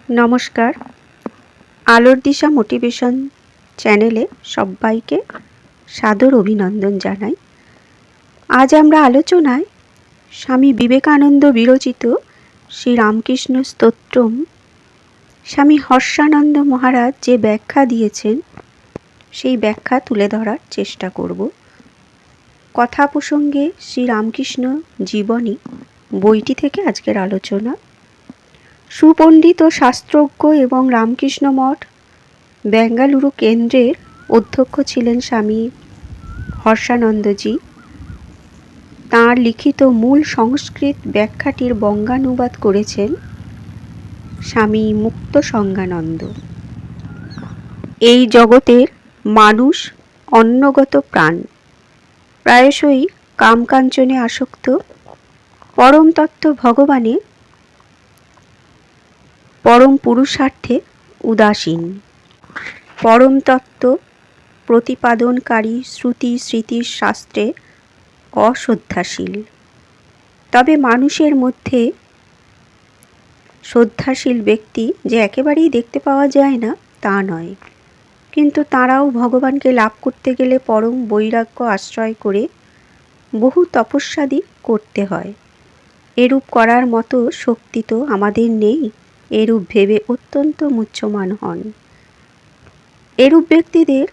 নমস্কার, আলোর দিশা মোটিভেশন চ্যানেলে সবাইকে সাদর অভিনন্দন জানাই। আজ আমরা আলোচনায় স্বামী বিবেকানন্দ বিরচিত শ্রী রামকৃষ্ণ স্তোত্রম স্বামী হর্ষানন্দ মহারাজ যে ব্যাখ্যা দিয়েছেন সেই ব্যাখ্যা তুলে ধরার চেষ্টা করব। কথা প্রসঙ্গে শ্রী রামকৃষ্ণ জীবনী বইটি থেকে আজকের আলোচনা। সুপণ্ডিত ও শাস্ত্রজ্ঞ এবং রামকৃষ্ণ মঠ বেঙ্গালুরু কেন্দ্রের অধ্যক্ষ ছিলেন স্বামী হর্ষানন্দজি। তাঁর লিখিত মূল সংস্কৃত ব্যাখ্যাটির বঙ্গানুবাদ করেছেন স্বামী মুক্ত সঙ্গানন্দ। এই জগতের মানুষ অন্নগত প্রাণ, প্রায়শই কামকাঞ্চনে আসক্ত, পরম তত্ত্ব ভগবানে পরম পুরুষার্থে উদাসীন, পরম তত্ত্ব প্রতিপাদনকারী শ্রুতি স্মৃতির শাস্ত্রে অশ্রদ্ধাশীল। তবে মানুষের মধ্যে শ্রদ্ধাশীল ব্যক্তি যে একেবারেই দেখতে পাওয়া যায় না তা নয়, কিন্তু তাঁরাও ভগবানকে লাভ করতে গেলে পরম বৈরাগ্য আশ্রয় করে বহু তপস্যাদি করতে হয়। এরূপ করার মতো শক্তি তো আমাদের নেই, এরূপ ভেবে অত্যন্ত মুহ্যমান হন। এরূপ ব্যক্তিদের,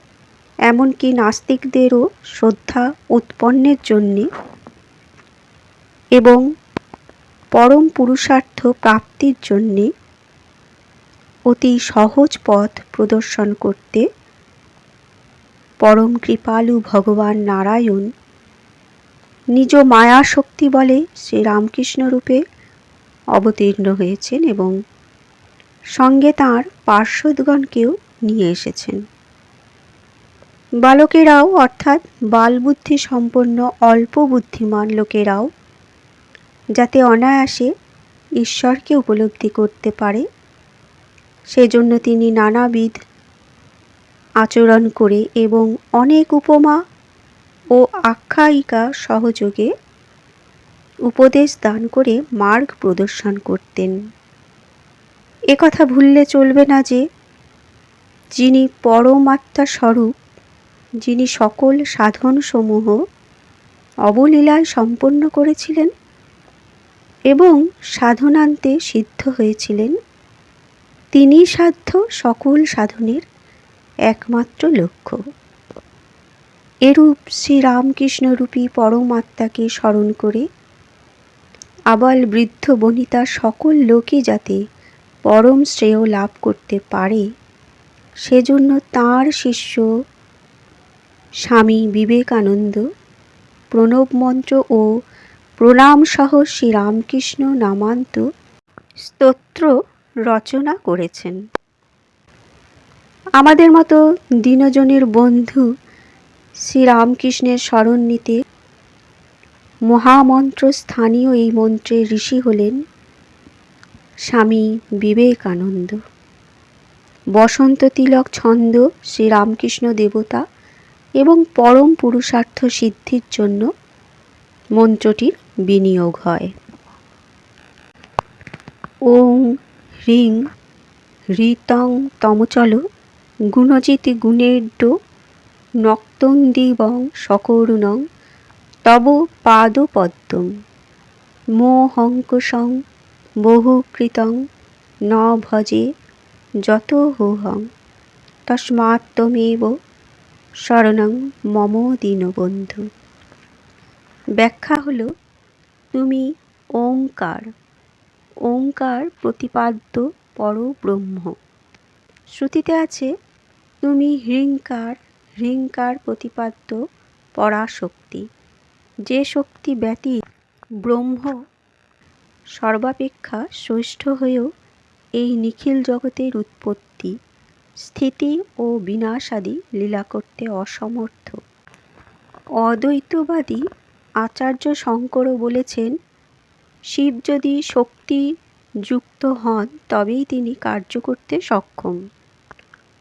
এমনকি নাস্তিকদেরও শ্রদ্ধা উৎপন্নের জন্যে এবং পরম পুরুষার্থ প্রাপ্তির জন্যে অতি সহজ পথ প্রদর্শন করতে পরম কৃপালু ভগবান নারায়ণ নিজ মায়া শক্তি বলে শ্রী রামকৃষ্ণ রূপে অবতীর্ণ হয়েছেন এবং সঙ্গে তাঁর পার্শ্বদগণকেও নিয়ে এসেছেন। বালকেরাও অর্থাৎ বালবুদ্ধি সম্পন্ন অল্প বুদ্ধিমান লোকেরাও যাতে অনায়াসে ঈশ্বরকে উপলব্ধি করতে পারে, সেজন্য তিনি নানাবিধ আচরণ করে এবং অনেক উপমা ও আখ্যায়িকা সহযোগে উপদেশ দান করে মার্গ প্রদর্শন করতেন। একথা ভুললে চলবে না যে যিনি পরমাত্মা স্বরূপ, যিনি সকল সাধনসমূহ অবলীলায় সম্পন্ন করেছিলেন এবং সাধনান্তে সিদ্ধ হয়েছিলেন, তিনি সাধ্য সকল সাধনের একমাত্র লক্ষ্য। এরূপ শ্রীরামকৃষ্ণরূপী পরমাত্মাকে স্মরণ করে আবাল বৃদ্ধ বনিতা সকল লোকই যাতে পরম শ্রেয় লাভ করতে পারে, সেজন্য তাঁর শিষ্য স্বামী বিবেকানন্দ প্রণব মন্ত্র ও প্রণাম সহ শ্রীরামকৃষ্ণ নামান্ত স্তোত্র রচনা করেছেন। আমাদের মতো দীনজনের বন্ধু শ্রীরামকৃষ্ণের শরণ নিতে মহামন্ত্র স্থানীয় এই মন্ত্রের ঋষি হলেন স্বামী বিবেকানন্দ। বসন্ত তিলক ছন্দ শ্রীরামকৃষ্ণ দেবতা এবং পরম পুরুষার্থ সিদ্ধির জন্য মন্ত্রটির বিনিয়োগ হয়। ওং হ্রিং হৃতং তমচল গুণজিতি গুণেড্য নক্তন্দিবং সকরুণং তব পাদপদ্মম মোহঙ্কুশং বহুকৃতং ন ভজে যতোহং তস্মাত্ত্বমেব শরণং মম দীনবন্ধু। ব্যাখ্যা হল, তুমি ওঙ্কার, ওঙ্কার প্রতিপাদ্য পরব্রহ্ম। শ্রুতিতে আছে তুমি হ্রিঙ্কার, হ্রিঙ্কার প্রতিপাদ্য পরাশক্তি। যে শক্তি ব্যতীত ব্রহ্ম সর্বাপেক্ষা শ্রেষ্ঠ হয়েও এই নিখিল জগতের উৎপত্তি, স্থিতি ও বিনাশাদি লীলা করতে অসমর্থ। অদ্বৈতবাদী আচার্য শঙ্করও বলেছেন, শিব যদি শক্তি যুক্ত হন তবেই তিনি কার্য করতে সক্ষম,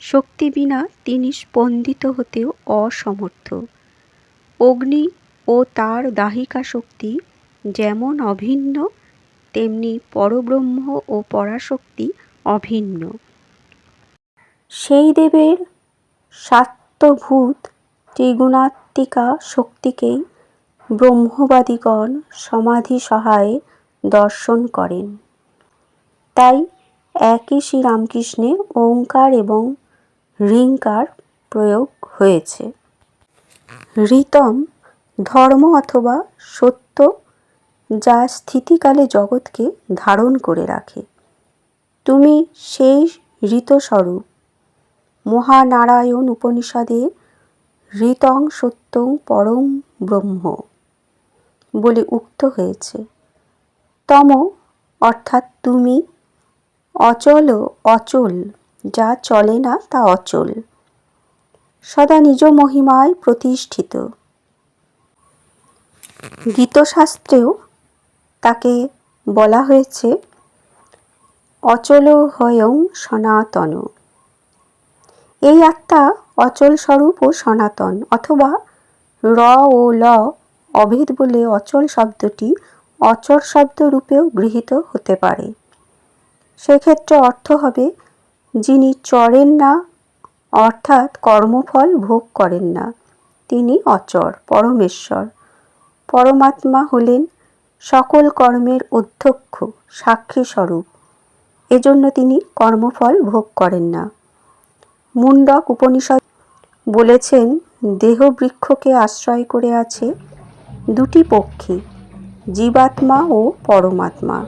শক্তি বিনা তিনি স্পন্দিত হতেও অসমর্থ। অগ্নি ও তার দাহিকা শক্তি যেমন অভিন্ন, তেমনি পরব্রহ্ম ও পরাশক্তি অভিন্ন। সেই দেবের সাত্ত্বভূত ত্রিগুণাত্মিকা শক্তিকেই ব্রহ্মবাদিগণ সমাধি সহায়ে দর্শন করেন। তাই একই শ্রীরামকৃষ্ণে ওঙ্কার এবং হ্রিঙ্কার প্রয়োগ হয়েছে। ঋতম ধর্ম অথবা সত্য, যা স্থিতিকালে জগৎকে ধারণ করে রাখে। তুমি সেই ঋতস্বরূপ। মহানারায়ণ উপনিষদে ঋতং সত্যং পরম ব্রহ্ম বলে উক্ত হয়েছে। তম অর্থাৎ তুমি, অচল অচল, যা চলে না তা অচল, সদা নিজ মহিমায় প্রতিষ্ঠিত। গীতশাস্ত্রেও তাকে বলা হয়েছে অচল হয়ং সনাতন। এই আত্মা অচল স্বরূপ ও সনাতন, অথবা র ও ল অভেদ বলে অচল শব্দটি অচর শব্দ রূপেও গৃহীত হতে পারে। সেক্ষেত্রে অর্থ হবে যিনি চরেন না, অর্থাৎ কর্মফল ভোগ করেন না, তিনি অচর পরমেশ্বর। পরমাত্মা হলেন সকল কর্মের অধ্যক্ষ, সাক্ষী স্বরূপ, এজন্য তিনি কর্মফল ভোগ করেন না। মুন্ডক উপনিষদ বলেছেন, দেহবৃক্ষকে আশ্রয় করে আছে দুটি পক্ষী, জীবাত্মা ও পরমাত্মা।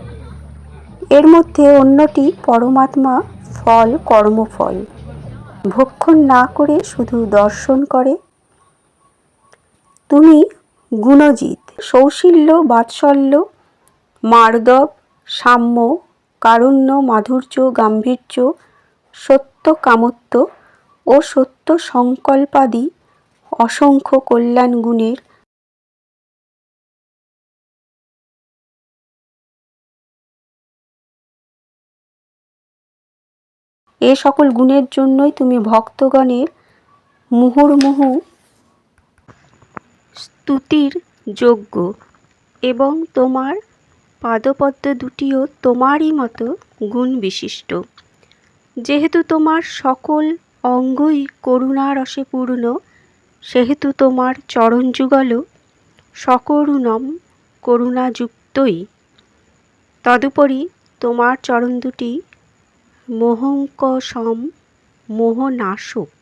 এর মধ্যে অন্যটি পরমাত্মা ফল কর্মফল ভক্ষণ না করে শুধু দর্শন করে। তুমি গুণজিৎ, সৌশীল্য, বাৎসল্য, মার্দব, সাম্য, কারুণ্য, মাধুর্য, গাম্ভীর্য, সত্য কামত্ব ও সত্য সংকল্পাদি অসংখ্য কল্যাণ গুণের এ সকল গুণের জন্যই তুমি ভক্তগণের মুহুর্মুহু স্তুতির যোগ্য, এবং তোমার পাদপদ্ম দুটিও তোমারই মতো গুণ বিশিষ্ট। যেহেতু তোমার সকল অঙ্গই করুণারসে পূর্ণ, সেহেতু তোমার চরণযুগলও সকরুণম করুণাযুক্তই। তদুপরি তোমার চরণ দুটি মোহঙ্কষম, মোহনাশক।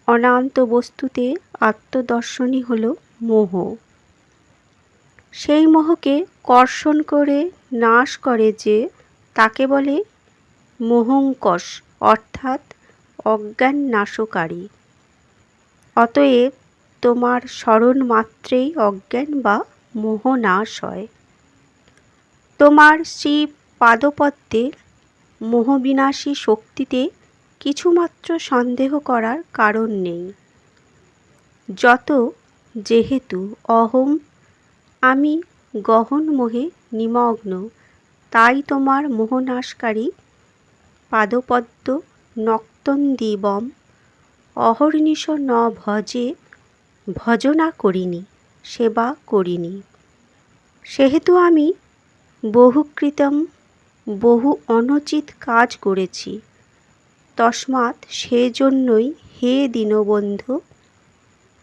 অনন্ত বস্তুতে আত্মদর্শনই হল মোহ। সেই মোহকে কর্ষণ করে নাশ করে যে, তাকে বলে মোহঙ্কষ, অর্থাৎ অজ্ঞান নাশকারী। অতএব তোমার স্মরণ মাত্রেই অজ্ঞান বা মোহ নাশ হয়। তোমার শ্রী পাদপদ্মের মোহবিনাশী শক্তিতে কিছুমাত্র সন্দেহ করার কারণ নেই। যেহেতু অহং, আমি গহন মোহে নিমগ্ন, তাই তোমার মোহনাশকারী পাদপদ্ম নক্তন্দীবম অহর্নিশ ন ভজে, ভজনা করিনি, সেবা করিনি। সেহেতু আমি বহুকৃতম, বহু অনুচিত কাজ করেছি। তস্মাৎ সেজন্যই হে দীনবন্ধু,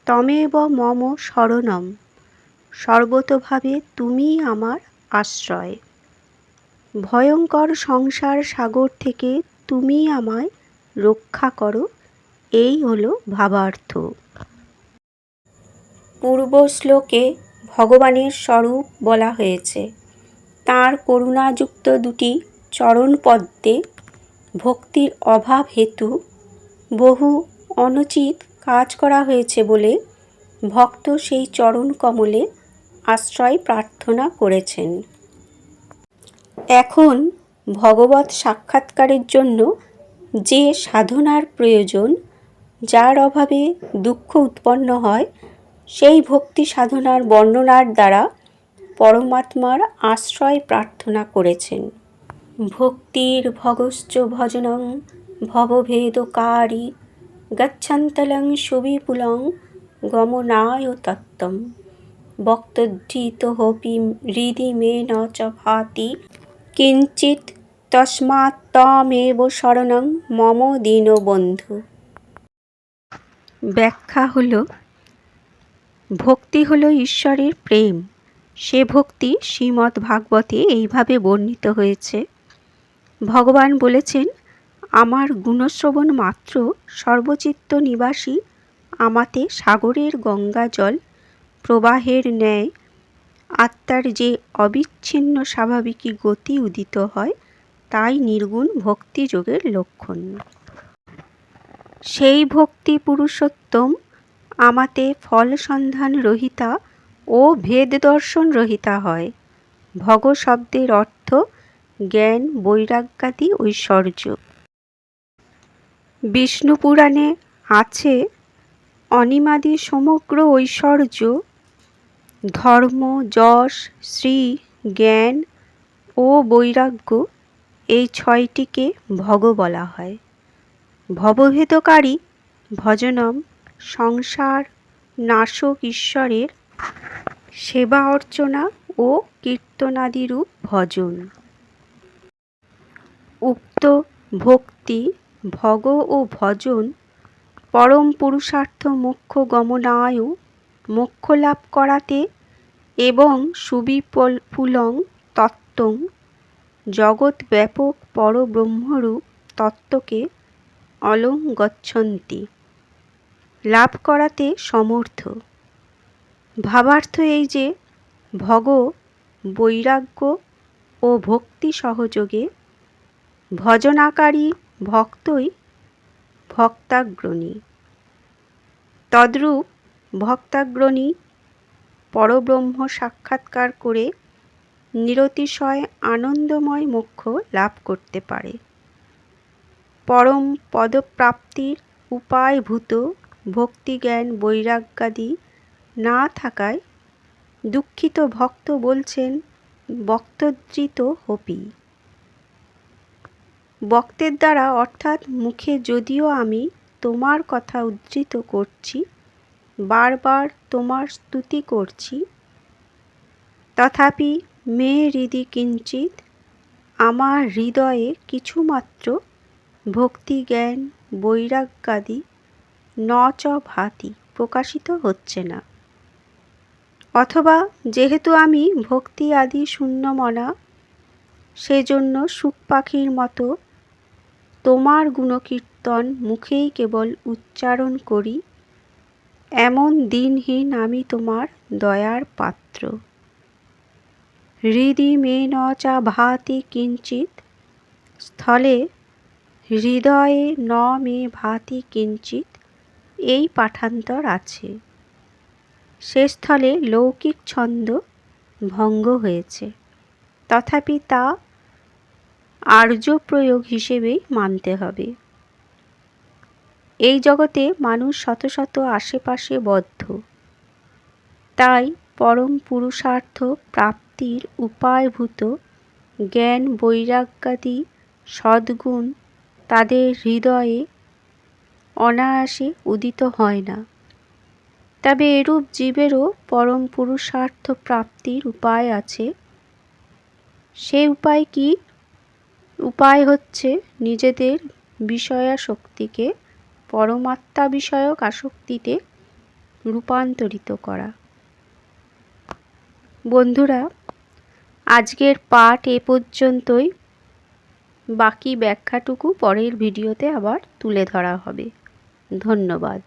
তমেব মম শরণম, সর্বতোভাবে তুমিই আমার আশ্রয়। ভয়ঙ্কর সংসার সাগর থেকে তুমি আমায় রক্ষা করো, এই হলো ভাবার্থ। পূর্ব শ্লোকে ভগবানের স্বরূপ বলা হয়েছে। তাঁর করুণাযুক্ত দুটি চরণপদ্মে ভক্তির অভাব হেতু বহু অনুচিত কাজ করা হয়েছে বলে ভক্ত সেই চরণ কমলে আশ্রয় প্রার্থনা করেছেন। এখন ভগবৎ সাক্ষাৎকারের জন্য যে সাধনার প্রয়োজন, যার অভাবে দুঃখ উৎপন্ন হয়, সেই ভক্তি সাধনার বর্ণনার দ্বারা পরমাত্মার আশ্রয় প্রার্থনা করেছেন। ভক্তির ভগশ্চ ভজনং ভবভেদকারী গচ্ছন্তলং সুবিপুলং গমনায় তত্ত্বম ভক্তধৃতোপি হৃদি মে ন চ ভাতি কিঞ্চিৎ তস্মাৎ ত্বমেব শরণং মম দীনবন্ধু। ব্যাখ্যা হলো, ভক্তি হলো ঈশ্বরের প্রেম। সে ভক্তি শ্রীমদ্ ভাগবতে এইভাবে বর্ণিত হয়েছে। ভগবান বলেছেন, আমার গুণশ্রবণ মাত্র সর্বচিত্ত নিবাসী আমাতে সাগরের গঙ্গা জল প্রবাহের ন্যায় আত্মার যে অবিচ্ছিন্ন স্বাভাবিকী গতি উদিত হয়, তাই নির্গুণ ভক্তিযোগের লক্ষণ। সেই ভক্তি পুরুষোত্তম আমাতে ফল সন্ধান রহিতা ও ভেদ দর্শন রহিতা হয়। ভগ শব্দের অর্থ জ্ঞান, বৈরাগ্যাদি ঐশ্বর্য। বিষ্ণু পুরাণে আছে, অনিমাদি সমগ্র ঐশ্বর্য, ধর্ম, যশ, শ্রী, জ্ঞান ও বৈরাগ্য, এই ছয়টিকে ভগ বলা হয়। ভবভেদকারী ভজনম, সংসার নাশক ঈশ্বরের সেবা অর্চনা ও কীর্তনাদিরূপ ভজন। উক্ত ভক্তি, ভগ ও ভজন পরম পুরুষার্থ মোক্ষ গমনায়, মোক্ষ লাভ করাতে এবং সুবিপুলং তত্ত্বং, জগৎ ব্যাপক পরব্রহ্মরূপ তত্ত্বকে অলং গচ্ছন্তি, লাভ করাতে সমর্থ। ভাবার্থ এই যে, ভগ, বৈরাগ্য ও ভক্তি সহযোগে ভজনাকারী ভক্তই ভক্তাগ্রণী। তদ্রূপ ভক্তাগ্রণী পরব্রহ্ম সাক্ষাৎকার করে নিরতিশয় আনন্দময় মোক্ষ লাভ করতে পারে। পরম পদপ্রাপ্তির উপায়ভূত ভক্তিজ্ঞান বৈরাগ্যাদি না থাকায় দুঃখিত ভক্ত বলছেন, বক্তৃত হপি। বক্তের দ্বারা অর্থাৎ মুখে যদিও আমি তোমার কথা উদ্ধৃত করছি, বারবার তোমার স্তুতি করছি, তথাপি মে হৃদি কিঞ্চিৎ, আমার হৃদয়ে কিছুমাত্র ভক্তিজ্ঞান বৈরাগ্যাদি ন চ ভাতি, প্রকাশিত হচ্ছে না। অথবা যেহেতু আমি ভক্তি আদি শূন্যমনা, সেজন্য সুখ পাখির মতো তোমার গুণকীর্তন মুখেই কেবল উচ্চারণ করি, এমন দিনহীন আমি তোমার দয়ার পাত্র। হৃদি মে ন চা ভাতি কিঞ্চিৎ, স্থলে হৃদয়ে ন মে ভাতি কিঞ্চিৎ, এই পাঠান্তর আছে। সে স্থলে লৌকিক ছন্দ ভঙ্গ হয়েছে, তথাপি তা আর্য প্রয়োগ হিসেবেই মানতে হবে। এই জগতে মানুষ শত শত আশেপাশে বদ্ধ, তাই পরম পুরুষার্থ প্রাপ্তির উপায়ভূত জ্ঞান বৈরাগ্যাদি সদ্গুণ তাদের হৃদয়ে অনায়াসে উদিত হয় না। তবে এরূপ জীবেরও পরম পুরুষার্থ প্রাপ্তির উপায় আছে। সে উপায় কি? উপায় হচ্ছে নিজেদের বিষয়াসক্তিকে পরমাত্মা বিষয়ক আসক্তিতে রূপান্তরিত করা। বন্ধুরা, আজকের পাঠ এ পর্যন্তই। বাকি ব্যাখ্যাটুকু পরের ভিডিওতে আবার তুলে ধরা হবে। ধন্যবাদ।